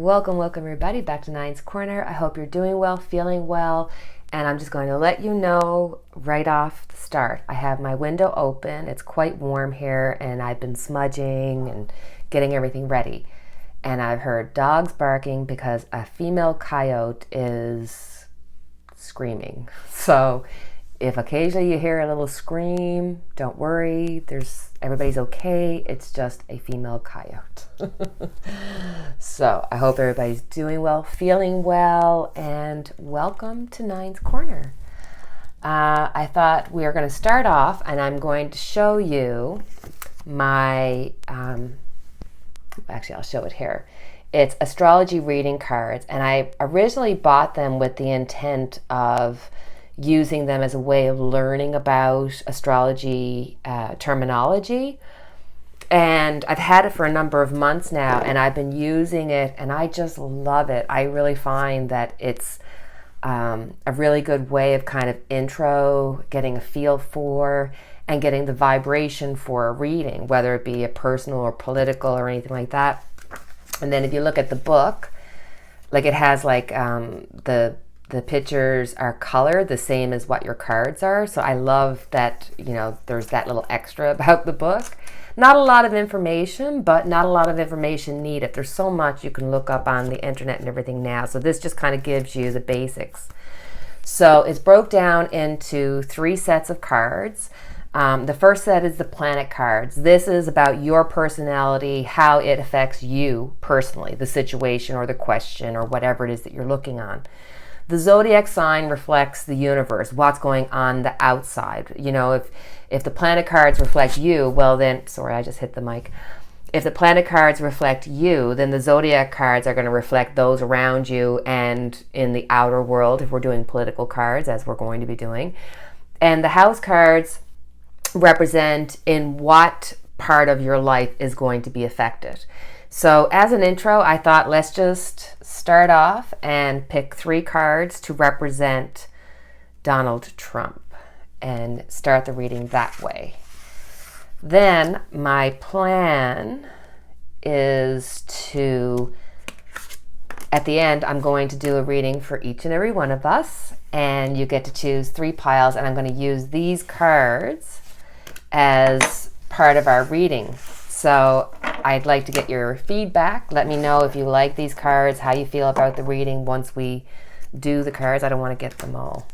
Welcome everybody back to Nine's Corner. I hope you're doing well, feeling well, and I'm just going to let you know right off the start. I have my window open. It's quite warm here, and I've been smudging and getting everything ready. And I've heard dogs barking because a female coyote is screaming. So if occasionally you hear a little scream, don't worry. Everybody's okay. It's just a female coyote. So I hope everybody's doing well, feeling well, and welcome to Nine's Corner. I thought we were going to start off, and I'm going to show you my, actually I'll show it here. It's astrology reading cards, and I originally bought them with the intent of using them as a way of learning about astrology terminology. And I've had it for a number of months now, and I've been using it, and I just love it. I really find that it's a really good way of kind of getting a feel for, and getting the vibration for a reading, whether it be a personal or political or anything like that. And then if you look at the book, like it has like the pictures are colored the same as what your cards are. So I love that, there's that little extra about the book. Not a lot of information, but not a lot of information needed. There's so much you can look up on the internet and everything now. So this just kind of gives you the basics. So it's broke down into 3 sets of cards. The first set is the planet cards. This is about your personality, how it affects you personally, the situation or the question or whatever it is that you're looking on. The zodiac sign reflects the universe, what's going on the outside. If the planet cards reflect you, well then, sorry, I just hit the mic. If the planet cards reflect you, then the zodiac cards are going to reflect those around you and in the outer world, if we're doing political cards, as we're going to be doing. And the house cards represent in what part of your life is going to be affected. So as an intro, I thought let's just start off and pick 3 cards to represent Donald Trump and start the reading that way. Then my plan is to, at the end, I'm going to do a reading for each and every one of us, and you get to choose 3 piles, and I'm going to use these cards as part of our reading. So I'd like to get your feedback. Let me know if you like these cards, how you feel about the reading once we do the cards. I don't want to get them all.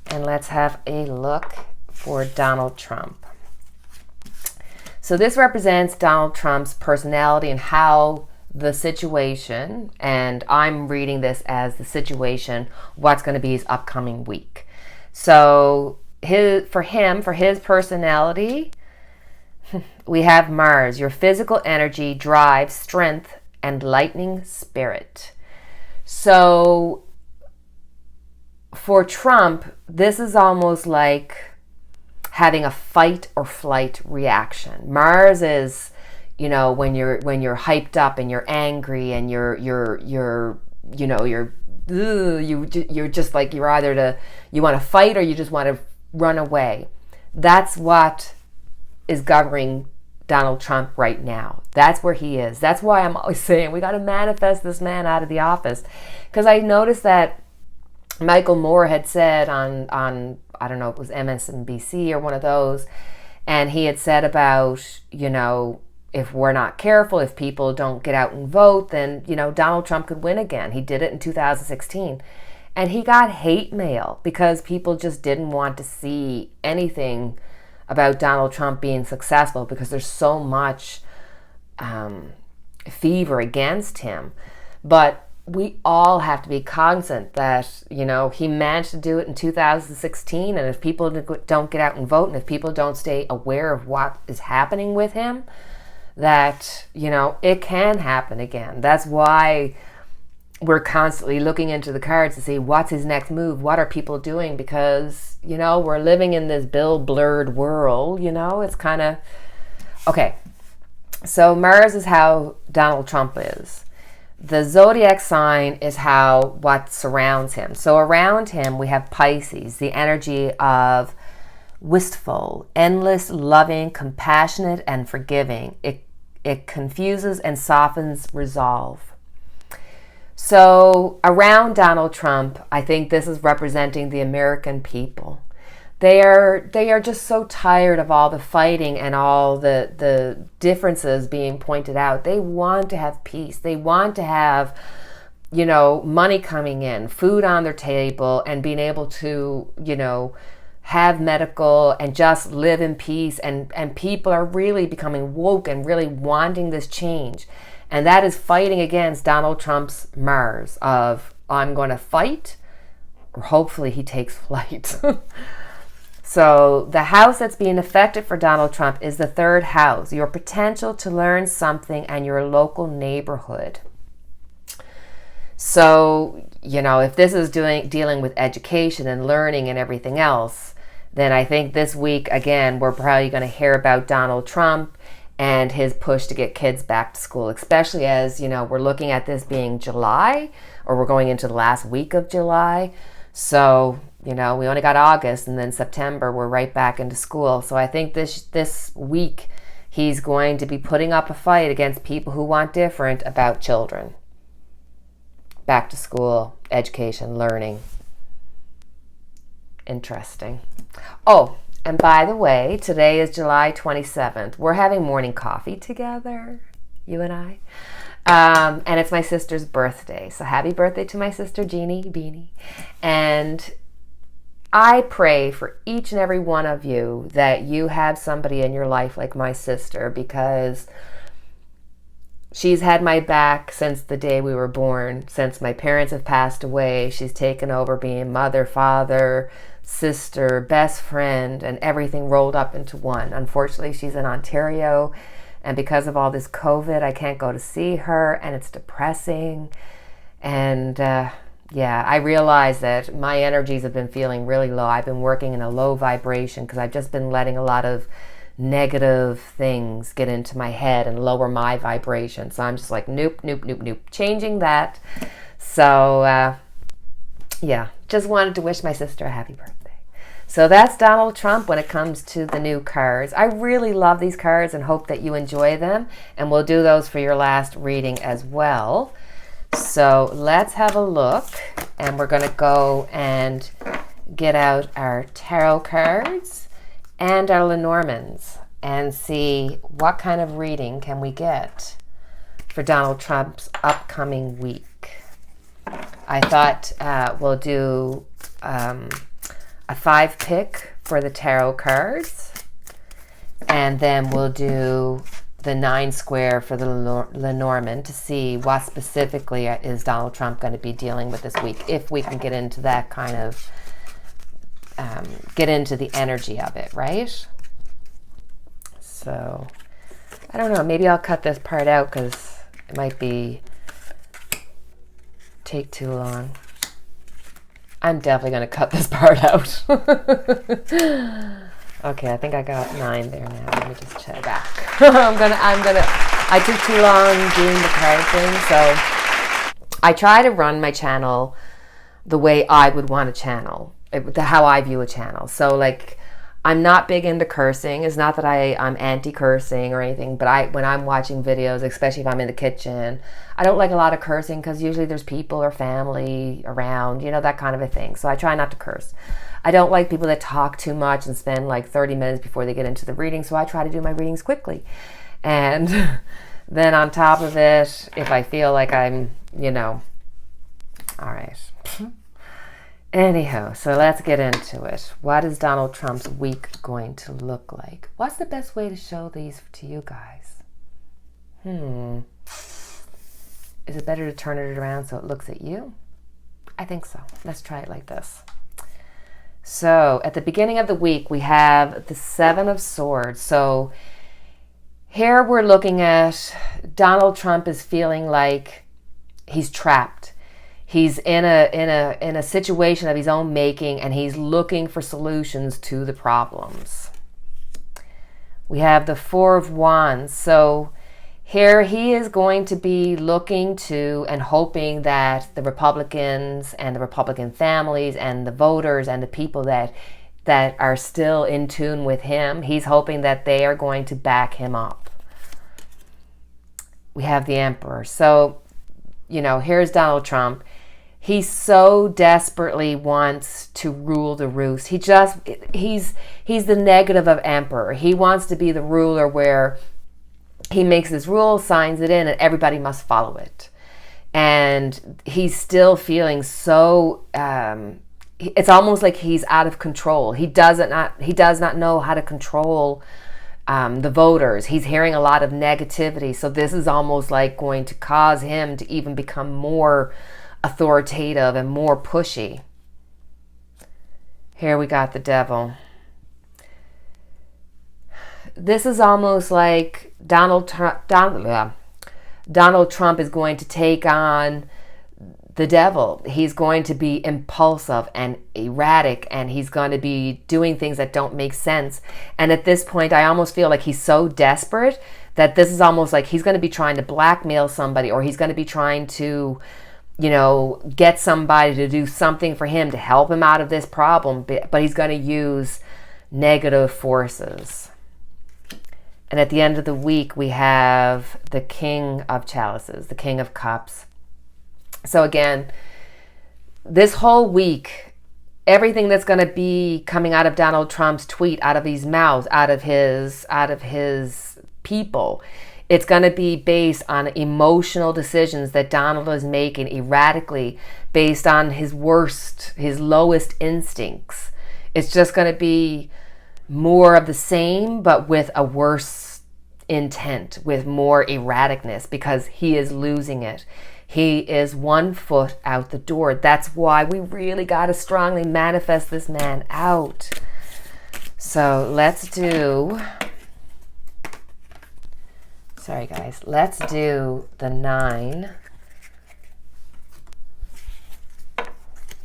And let's have a look for Donald Trump. So this represents Donald Trump's personality and how the situation, and I'm reading this as the situation, what's going to be his upcoming week. So for his personality, we have Mars, your physical energy, drive, strength, and lightning spirit. So for Trump, this is almost like having a fight or flight reaction. Mars is, when you're hyped up and you're angry and you're just like, you want to fight or you just want to run away. That's what is governing Donald Trump right now. That's where he is. That's why I'm always saying we got to manifest this man out of the office. Because I noticed that Michael Moore had said on I don't know, it was MSNBC or one of those, and he had said about, if we're not careful, if people don't get out and vote, then, Donald Trump could win again. He did it in 2016. And he got hate mail because people just didn't want to see anything about Donald Trump being successful because there's so much fever against him. But we all have to be cognizant that, he managed to do it in 2016. And if people don't get out and vote, and if people don't stay aware of what is happening with him, that, it can happen again. That's why we're constantly looking into the cards to see what's his next move. What are people doing? Because, we're living in this blurred world, it's kind of, okay. So Mars is how Donald Trump is. The zodiac sign is what surrounds him. So around him, we have Pisces, the energy of wistful, endless, loving, compassionate, and forgiving. It confuses and softens resolve. So around Donald Trump, I think this is representing the American people. They are just so tired of all the fighting and all the differences being pointed out. They want to have peace. They want to have, money coming in, food on their table, and being able to, have medical and just live in peace. And people are really becoming woke and really wanting this change. And that is fighting against Donald Trump's Mars of, I'm going to fight, or hopefully he takes flight. So the house that's being affected for Donald Trump is the third house, your potential to learn something and your local neighborhood. So, if this is dealing with education and learning and everything else, then I think this week, again, we're probably going to hear about Donald Trump and his push to get kids back to school, especially as, we're looking at this being July, or we're going into the last week of July. So, we only got August, and then September, we're right back into school. So I think this week, he's going to be putting up a fight against people who want different about children. Back to school, education, learning. Interesting. Oh, and by the way, today is July 27th. We're having morning coffee together, you and I. And it's my sister's birthday. So happy birthday to my sister, Jeannie Beanie. And I pray for each and every one of you that you have somebody in your life like my sister, because she's had my back since the day we were born. Since my parents have passed away, she's taken over being mother, father, sister, best friend, and everything rolled up into one. Unfortunately, she's in Ontario, and because of all this COVID, I can't go to see her, and it's depressing. And I realize that my energies have been feeling really low. I've been working in a low vibration because I've just been letting a lot of negative things get into my head and lower my vibration. So I'm just like, nope, changing that. So just wanted to wish my sister a happy birthday. So that's Donald Trump when it comes to the new cards. I really love these cards and hope that you enjoy them, and we'll do those for your last reading as well. So let's have a look, and we're going to go and get out our tarot cards and our Lenormands and see what kind of reading can we get for Donald Trump's upcoming week. I thought we'll do a 5-pick for the tarot cards, and then we'll do the 9-square for the Lenormand to see what specifically is Donald Trump going to be dealing with this week, if we can get into that kind of, get into the energy of it, right? So, I don't know, maybe I'll cut this part out because it might take too long. I'm definitely going to cut this part out. Okay, I think I got 9 there now. Let me just check back. I took too long doing the card thing, so I try to run my channel the way I would want to channel, how I view a channel. So like, I'm not big into cursing. It's not that I'm anti-cursing or anything, but when I'm watching videos, especially if I'm in the kitchen, I don't like a lot of cursing because usually there's people or family around, that kind of a thing. So I try not to curse. I don't like people that talk too much and spend like 30 minutes before they get into the reading, so I try to do my readings quickly. And then on top of it, if I feel like I'm, all right. Anyhow, so let's get into it. What is Donald Trump's week going to look like? What's the best way to show these to you guys? Is it better to turn it around so it looks at you? I think so. Let's try it like this. So at the beginning of the week, we have the 7 of Swords. So here we're looking at Donald Trump is feeling like he's trapped. He's in a situation of his own making, and he's looking for solutions to the problems. We have the 4 of Wands. So here he is going to be looking to and hoping that the Republicans and the Republican families and the voters and the people that are still in tune with him, he's hoping that they are going to back him up. we have the Emperor. So, here's Donald Trump. He so desperately wants to rule the roost. He's the negative of Emperor. He wants to be the ruler where he makes his rule, signs it in, and everybody must follow it. And he's still feeling so, it's almost like he's out of control. He does not know how to control the voters. He's hearing a lot of negativity. So this is almost like going to cause him to even become more authoritative and more pushy. Here we got the Devil. This is almost like Donald Trump is going to take on the Devil. He's going to be impulsive and erratic, and he's going to be doing things that don't make sense. And at this point, I almost feel like he's so desperate that this is almost like he's going to be trying to blackmail somebody, or he's going to be trying to, get somebody to do something for him to help him out of this problem, but he's going to use negative forces. And at the end of the week, we have the King of Chalices, the King of Cups. So again, this whole week, everything that's going to be coming out of Donald Trump's tweet, out of his mouth, out of his people, it's going to be based on emotional decisions that Donald is making erratically, based on his lowest instincts. It's just going to be more of the same, but with a worse intent, with more erraticness, because he is losing it. He is 1 foot out the door. That's why we really got to strongly manifest this man out. So let's do... Sorry, guys. Let's do the 9.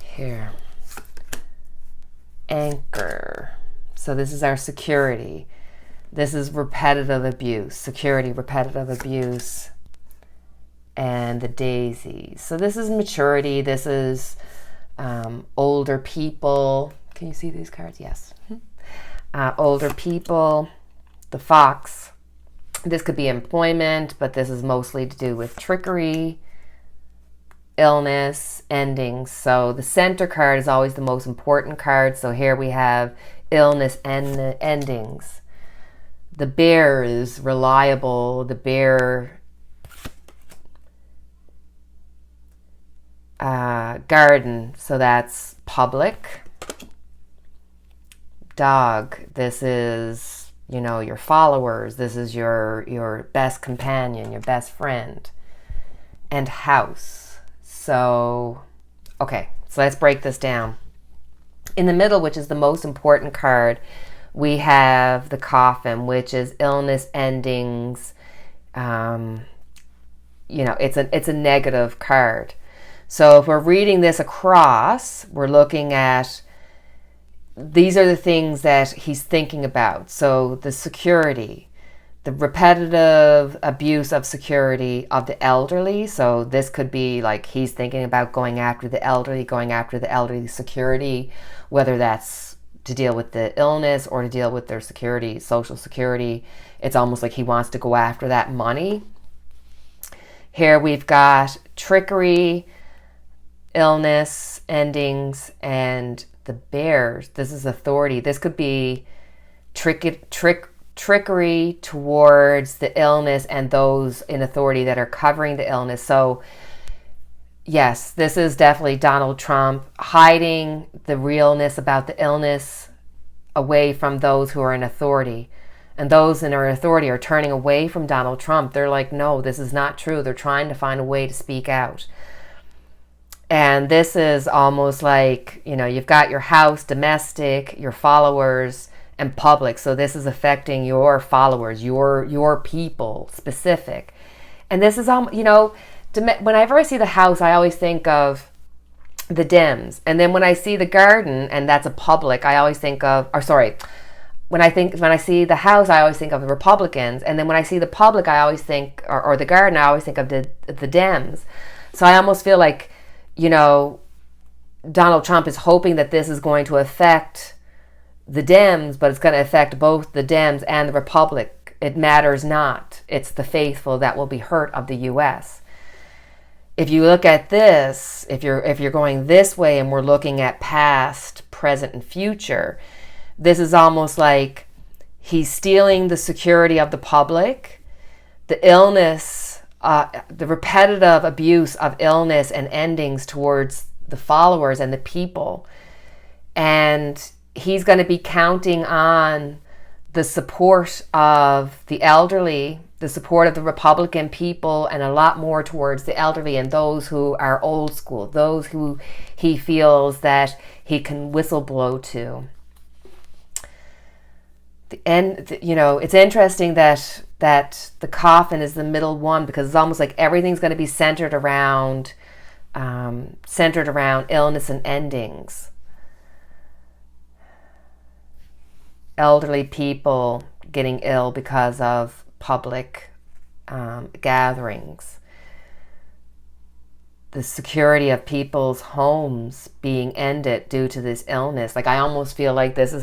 Here. Anchor. So this is our security. This is repetitive abuse. Security, repetitive abuse. And the daisies. So this is maturity. This is older people. Can you see these cards? Yes. Older people. The fox. This could be employment, but this is mostly to do with trickery, illness, endings. So the center card is always the most important card. So here we have illness and endings. The bear is reliable. The bear, garden, so that's public. Dog, this is, your followers. This is your best companion, your best friend. And house. So, okay, so let's break this down. In the middle, which is the most important card, we have the coffin, which is illness, endings. It's a negative card. So if we're reading this across, we're looking at, these are the things that he's thinking about. So the security, the repetitive abuse of security of the elderly. So this could be like he's thinking about going after the elderly security, whether that's to deal with the illness or to deal with their security, social security. It's almost like he wants to go after that money. Here we've got trickery, illness, endings, and the bears. This is authority. This could be trickery towards the illness and those in authority that are covering the illness. So yes, this is definitely Donald Trump hiding the realness about the illness away from those who are in authority. And those in our authority are turning away from Donald Trump. They're like, no, this is not true. They're trying to find a way to speak out. And this is almost like, you've got your house, domestic, your followers, and public. So this is affecting your followers, your people, specific. And this is, whenever I see the house, I always think of the Dems. And then when I see the garden, and that's a public, I always think of, when I see the house, I always think of the Republicans. And then when I see the public, I always think, or the garden, I always think of the Dems. So I almost feel like, Donald Trump is hoping that this is going to affect the Dems, but it's going to affect both the Dems and the Republic. It matters not. it's the faithful that will be hurt of the U.S. If you look at this, if you're going this way and we're looking at past, present, and future, this is almost like he's stealing the security of the public, the illness, the repetitive abuse of illness and endings towards the followers and the people. And he's going to be counting on the support of the elderly, the support of the Republican people, and a lot more towards the elderly and those who are old school, those who he feels that he can whistleblow to. It's interesting that the coffin is the middle one, because it's almost like everything's going to be centered around illness and endings. Elderly people getting ill because of public gatherings. The security of people's homes being ended due to this illness. Like, I almost feel like this is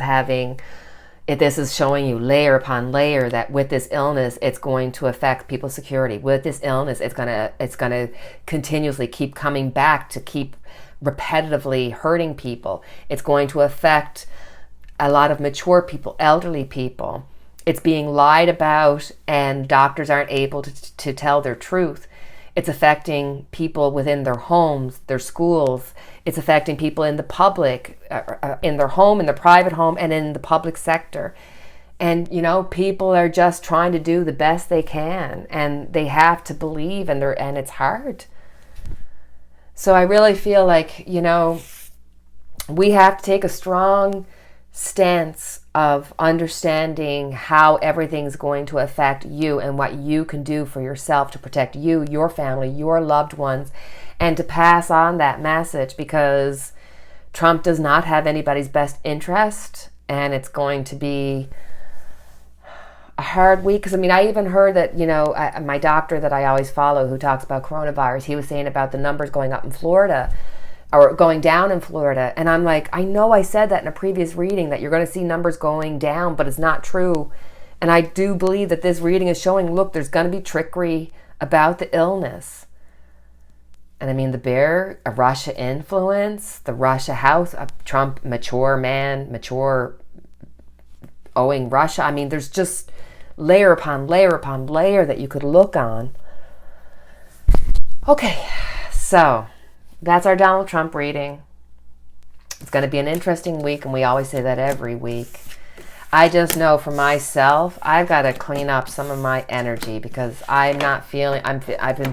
showing you layer upon layer that with this illness, it's going to affect people's security. With this illness, it's gonna continuously keep coming back to keep repetitively hurting people. It's going to affect a lot of mature people, elderly people. It's being lied about, and doctors aren't able to tell their truth. It's affecting people within their homes, their schools. It's affecting people in the public, in their home, in the private home, and in the public sector. And, people are just trying to do the best they can, and they have to believe, and it's hard. So I really feel like, we have to take a strong stance of understanding how everything's going to affect you and what you can do for yourself to protect you, your family, your loved ones, and to pass on that message, because Trump does not have anybody's best interest, and it's going to be a hard week. Because I even heard that, my doctor that I always follow, who talks about coronavirus, he was saying about the numbers going up in Florida, or going down in Florida. And I'm like, I know I said that in a previous reading, that you're going to see numbers going down, but it's not true. And I do believe that this reading is showing, look, there's going to be trickery about the illness. And the bear, a Russia influence, the Russia house, a Trump mature man, mature owing Russia. There's just layer upon layer upon layer that you could look on. Okay, so that's our Donald Trump reading. It's going to be an interesting week, and we always say that every week. I just know for myself, I've got to clean up some of my energy, because I'm not feeling, I've been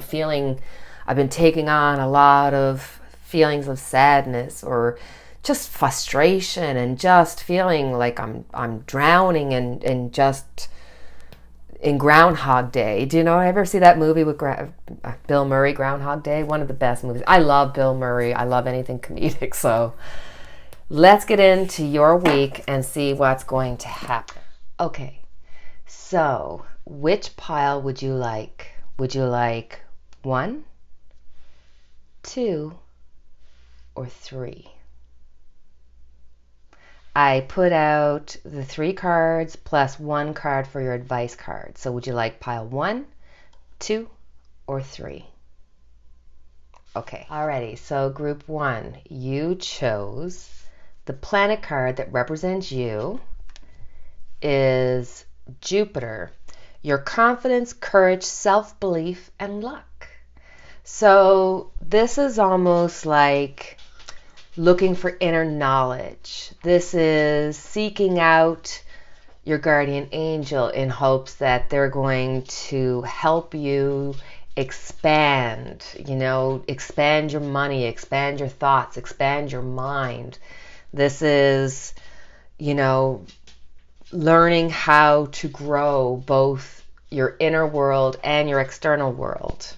taking on a lot of feelings of sadness, or just frustration, and just feeling like I'm drowning in Groundhog Day. Do you ever see that movie with Bill Murray, Groundhog Day? One of the best movies. I love Bill Murray. I love anything comedic. So let's get into your week and see what's going to happen. Okay, so which pile would you like? Would you like 1, 2, or 3? I put out the 3 cards plus 1 card for your advice card. So would you like pile 1, 2, or 3? Okay, alrighty, so group 1, you chose the planet card that represents you is Jupiter. Your confidence, courage, self-belief, and luck. So this is almost like looking for inner knowledge. This is seeking out your guardian angel in hopes that they're going to help you expand, expand your money, expand your thoughts, expand your mind. This is, learning how to grow both your inner world and your external world.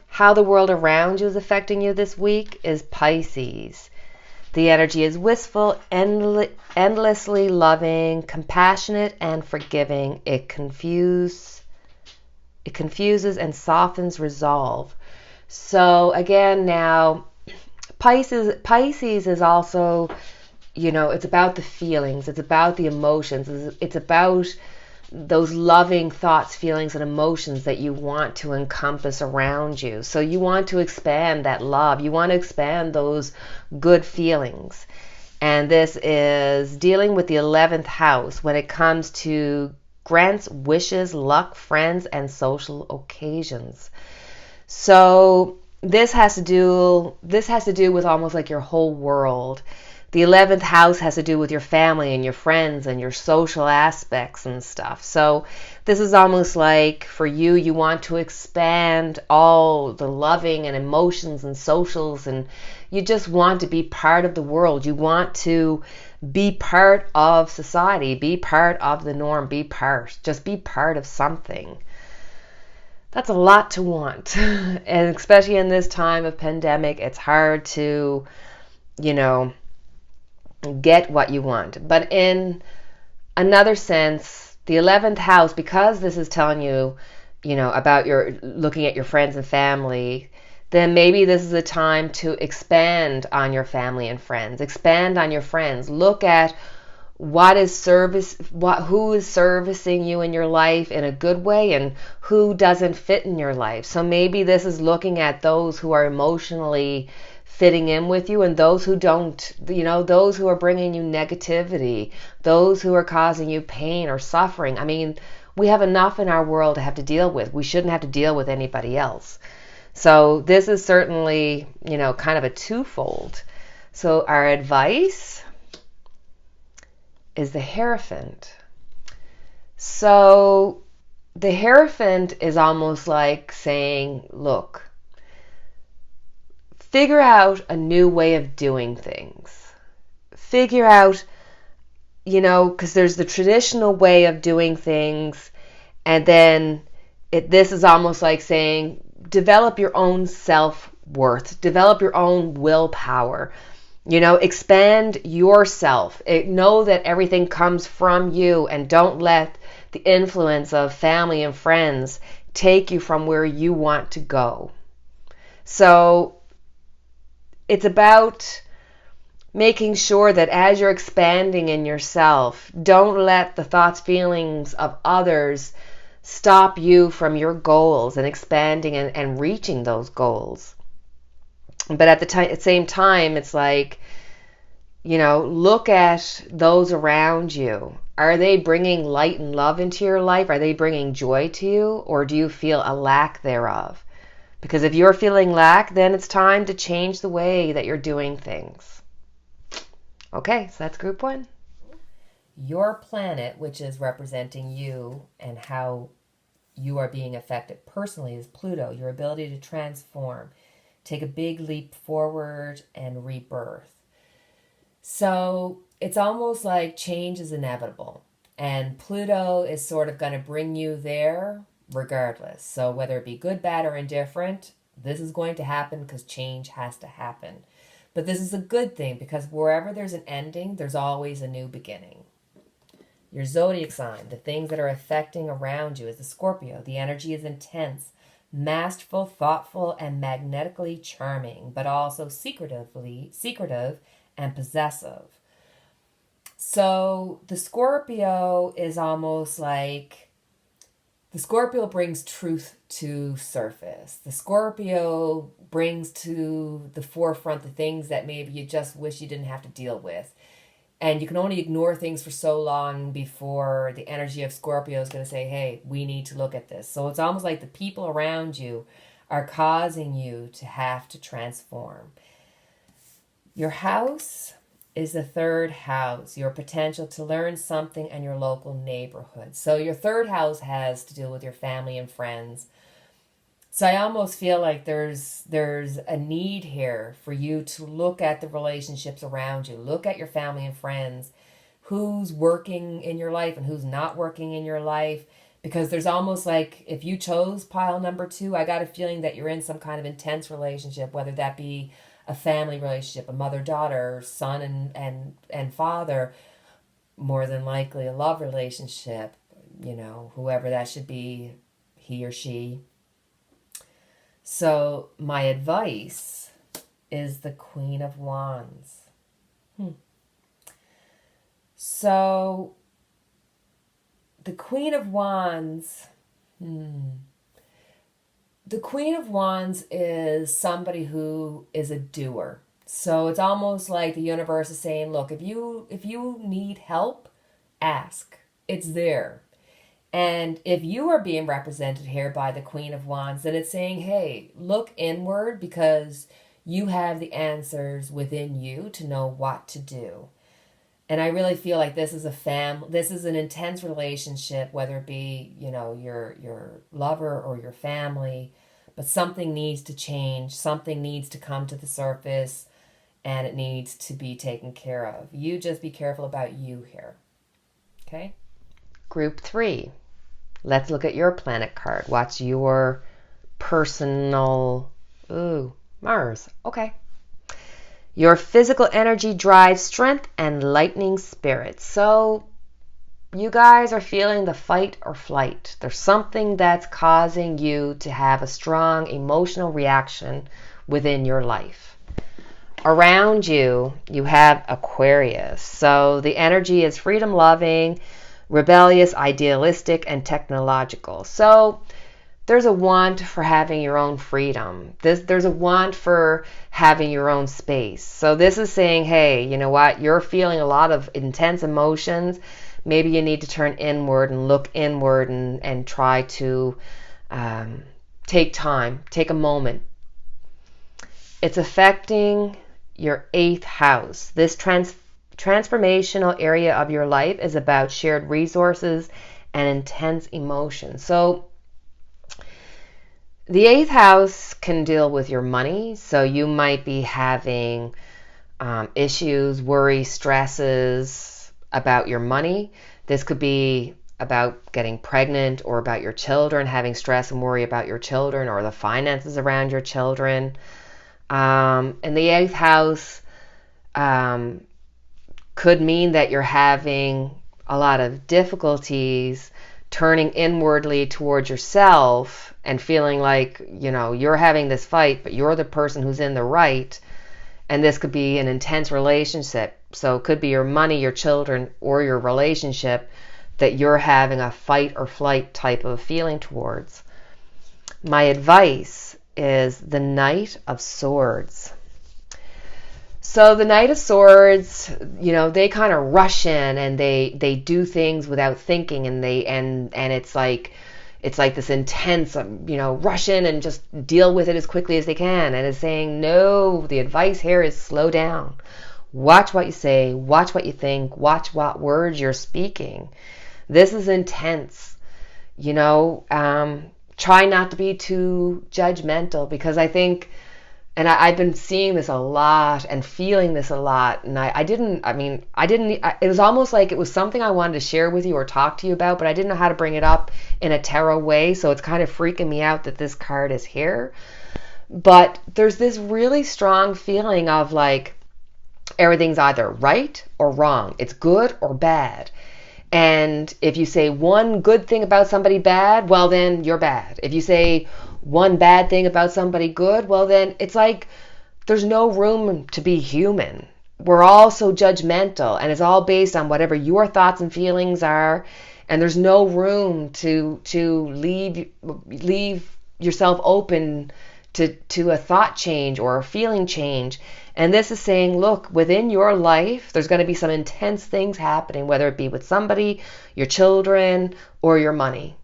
How the world around you is affecting you this week is Pisces. The energy is wistful, endlessly loving, compassionate, and forgiving. It confuses and softens resolve. So again, now Pisces is also, it's about the feelings, it's about the emotions, it's about those loving thoughts, feelings, and emotions that you want to encompass around you. So you want to expand that love. You want to expand those good feelings. And this is dealing with the 11th house when it comes to grants, wishes, luck, friends, and social occasions. So this has to do with almost like your whole world. The 11th house has to do with your family and your friends and your social aspects and stuff. So this is almost like for you, you want to expand all the loving and emotions and socials, and you just want to be part of the world. You want to be part of society, be part of the norm, just be part of something. That's a lot to want. And especially in this time of pandemic, it's hard to, you know, get what you want. But in another sense, the 11th house, because this is telling you, about your looking at your friends and family, then maybe this is a time to expand on your family and friends. Expand on your friends. Look at who is servicing you in your life in a good way and who doesn't fit in your life. So maybe this is looking at those who are emotionally fitting in with you and those who don't, those who are bringing you negativity, those who are causing you pain or suffering. I mean, we have enough in our world to have to deal with. We shouldn't have to deal with anybody else. So this is certainly, kind of a twofold. So our advice is the Hierophant. So the Hierophant is almost like saying, look, figure out a new way of doing things. Figure out, because there's the traditional way of doing things, and then this is almost like saying, develop your own self-worth, develop your own willpower. Expand yourself. Know that everything comes from you, and don't let the influence of family and friends take you from where you want to go. So it's about making sure that as you're expanding in yourself, don't let the thoughts, feelings of others stop you from your goals and expanding and reaching those goals. But at the same time, it's like, look at those around you. Are they bringing light and love into your life? Are they bringing joy to you? Or do you feel a lack thereof? Because if you're feeling lack, then it's time to change the way that you're doing things. Okay, so that's group 1. Your planet, which is representing you and how you are being affected personally, is Pluto, your ability to transform. Take a big leap forward and rebirth. So it's almost like change is inevitable. And Pluto is sort of going to bring you there regardless. So whether it be good, bad, or indifferent, this is going to happen because change has to happen. But this is a good thing because wherever there's an ending, there's always a new beginning. Your zodiac sign, the things that are affecting around you, is the Scorpio. The energy is intense, masterful, thoughtful, and magnetically charming, but also secretive and possessive. So the Scorpio is almost like, the Scorpio brings truth to surface. The Scorpio brings to the forefront the things that maybe you just wish you didn't have to deal with. And you can only ignore things for so long before the energy of Scorpio is going to say, hey, we need to look at this. So it's almost like the people around you are causing you to have to transform. Your house is the 3rd house, your potential to learn something in your local neighborhood. So your 3rd house has to do with your family and friends. So I almost feel like there's a need here for you to look at the relationships around you. Look at your family and friends, who's working in your life and who's not working in your life. Because there's almost like, if you chose pile number 2, I got a feeling that you're in some kind of intense relationship, whether that be a family relationship, a mother-daughter, son and father, more than likely a love relationship, whoever that should be, he or she. So my advice is the Queen of Wands. So the Queen of Wands, the Queen of Wands is somebody who is a doer. So it's almost like the universe is saying, look, if you need help, ask. It's there. And if you are being represented here by the Queen of Wands, then it's saying, hey, look inward because you have the answers within you to know what to do. And I really feel like this is this is an intense relationship, whether it be, your lover or your family, but something needs to change, something needs to come to the surface, and it needs to be taken care of. You just be careful about you here. Okay? Group 3. Let's look at your planet card. What's your personal... Ooh, Mars. Okay. Your physical energy drives strength and lightning spirit. So you guys are feeling the fight or flight. There's something that's causing you to have a strong emotional reaction within your life. Around you, you have Aquarius. So the energy is freedom-loving, rebellious, idealistic, and technological. So there's a want for having your own freedom. There's a want for having your own space. So this is saying, hey, you know what? You're feeling a lot of intense emotions. Maybe you need to turn inward and look inward and try to take time, take a moment. It's affecting your 8th house. This transformational area of your life is about shared resources and intense emotions. So the 8th house can deal with your money. So you might be having issues, worry, stresses about your money. This could be about getting pregnant or about your children, having stress and worry about your children or the finances around your children. And the 8th house could mean that you're having a lot of difficulties turning inwardly towards yourself and feeling like, you're having this fight, but you're the person who's in the right. And this could be an intense relationship. So it could be your money, your children, or your relationship that you're having a fight or flight type of feeling towards. My advice is the Knight of Swords. So the Knight of Swords, they kind of rush in and they do things without thinking, and it's like this intense, rush in and just deal with it as quickly as they can. And it's saying, no, the advice here is slow down. Watch what you say, watch what you think, watch what words you're speaking. This is intense. Try not to be too judgmental, because I think, and I've been seeing this a lot and feeling this a lot. And it was almost like it was something I wanted to share with you or talk to you about, but I didn't know how to bring it up in a tarot way. So it's kind of freaking me out that this card is here. But there's this really strong feeling of like everything's either right or wrong. It's good or bad. And if you say one good thing about somebody bad, well, then you're bad. If you say one bad thing about somebody good, well, then it's like there's no room to be human. We're all so judgmental, and it's all based on whatever your thoughts and feelings are, and there's no room to leave yourself open to a thought change or a feeling change. And this is saying, look, within your life, there's going to be some intense things happening, whether it be with somebody, your children, or your money.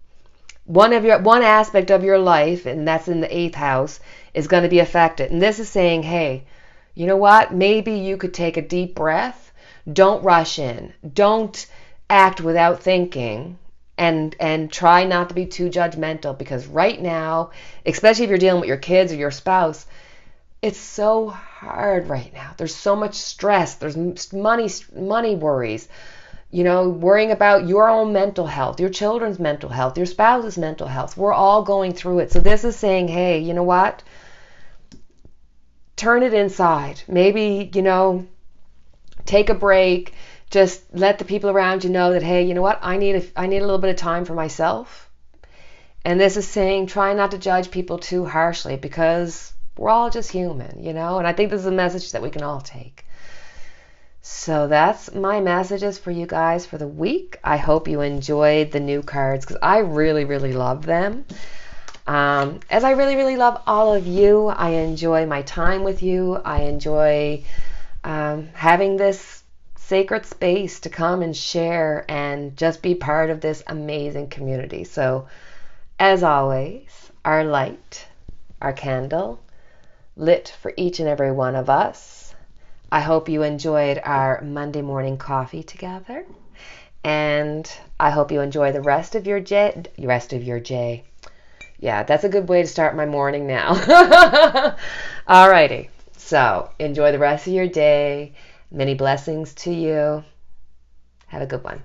One aspect of your life, and that's in the 8th house, is going to be affected. And this is saying, hey, you know what? Maybe you could take a deep breath. Don't rush in. Don't act without thinking. And try not to be too judgmental, because right now, especially if you're dealing with your kids or your spouse, it's so hard right now. There's so much stress. There's money worries. Worrying about your own mental health, your children's mental health, your spouse's mental health. We're all going through it. So this is saying, hey, you know what? Turn it inside. Maybe, take a break. Just let the people around you know that, hey, you know what? I need a little bit of time for myself. And this is saying, try not to judge people too harshly, because we're all just human, And I think this is a message that we can all take. So that's my messages for you guys for the week. I hope you enjoyed the new cards because I really, really love them. As I really, really love all of you, I enjoy my time with you. I enjoy having this sacred space to come and share and just be part of this amazing community. So, as always, our light, our candle, lit for each and every one of us. I hope you enjoyed our Monday morning coffee together. And I hope you enjoy the rest of your day. Yeah, that's a good way to start my morning now. Alrighty. So enjoy the rest of your day. Many blessings to you. Have a good one.